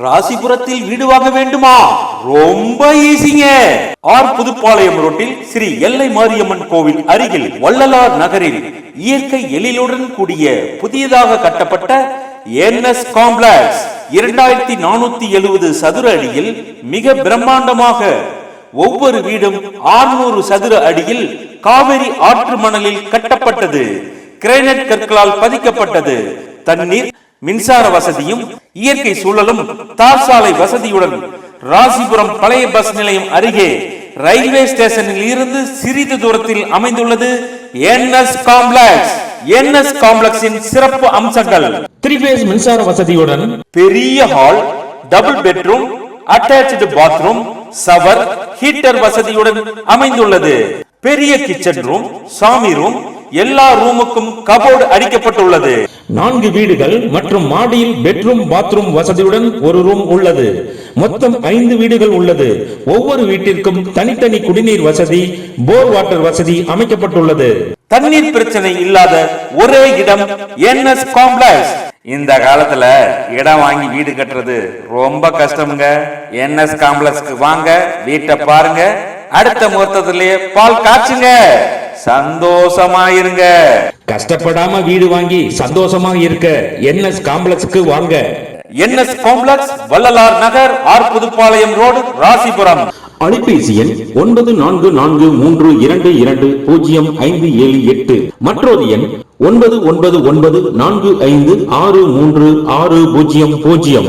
ராசிபுரத்தில் வீடு வாங்க வேண்டுமா? ரொம்ப ஈஸிங்க. புதுப்பாளையம் ரோட்டில் ஸ்ரீ எல்லை மாரியம்மன் கோவில் அருகில் வள்ளலார் நகரில் இயற்கை எழிலுடன் கூடிய புதியதாக கட்டப்பட்ட என்எஸ் காம்ப்ளெக்ஸ் 2470 சதுர அடியில் மிக பிரம்மாண்டமாக ஒவ்வொரு வீடும் 600 சதுர அடியில் காவிரி ஆற்று மணலில் கட்டப்பட்டது. கிரானைட் கற்களால் பதிக்கப்பட்டது. தண்ணீர் மின்சார வசதியும் இயற்கை சூழலும் தார் சாலை வசதியுடன் ராசிபுரம் பழைய பஸ் நிலையம் அருகே ரயில்வே ஸ்டேஷனில் இருந்து சிறிது தூரத்தில் அமைந்துள்ளது என்எஸ் காம்ப்ளெக்ஸ். என்எஸ் காம்ப்ளெக்ஸின் சிறப்பு அம்சங்கள்: 3 பேஸ் மின்சார வசதியுடன் பெரிய hall, double bedroom, attached bathroom, shower, heater வசதியுடன் அமைந்துள்ளது. பெரிய கிச்சன் ரூம், சாமி ரூம், எல்லா ரூமுக்கும் கபோர்டு அடிக்கப்பட்டுள்ளது. 4 வீடுகள் மற்றும் மாடியில் பெட்ரூம் பாத்ரூம் வசதியுடன் ஒரு ரூம் உள்ளது. மொத்தம் 5 வீடுகள் உள்ளது. ஒவ்வொரு வீட்டிற்கும் தனித்தனி குடிநீர் வசதி, போர் வாட்டர் வசதி அமைக்கப்பட்டுள்ளது. தண்ணீர் பிரச்சனை இல்லாத ஒரே இடம் என்எஸ் காம்ப்ளெக்ஸ். இந்த காலத்துல இடம் வாங்கி வீடு கட்டுறது ரொம்ப கஷ்டம்ங்க. என்எஸ் காம்ப்ளெக்ஸ்க்கு வாங்க, வீட்டை பாருங்க, அடுத்த முகூர்த்தத்திலேயே பால் காய்ச்சுங்க, சந்தோஷமா இருங்க. கஷ்டப்படாம வீடு வாங்கி சந்தோஷமா இருக்க என்எஸ் காம்ப்ளெக்ஸ்க்கு வாங்க. என்எஸ் காம்ப்ளெக்ஸ், வள்ளலார் நகர், புதுப்பாளையம் ரோடு, ராசிபுரம். அலைபேசி எண் 9442220578. மற்றொரு எண் 9994563600.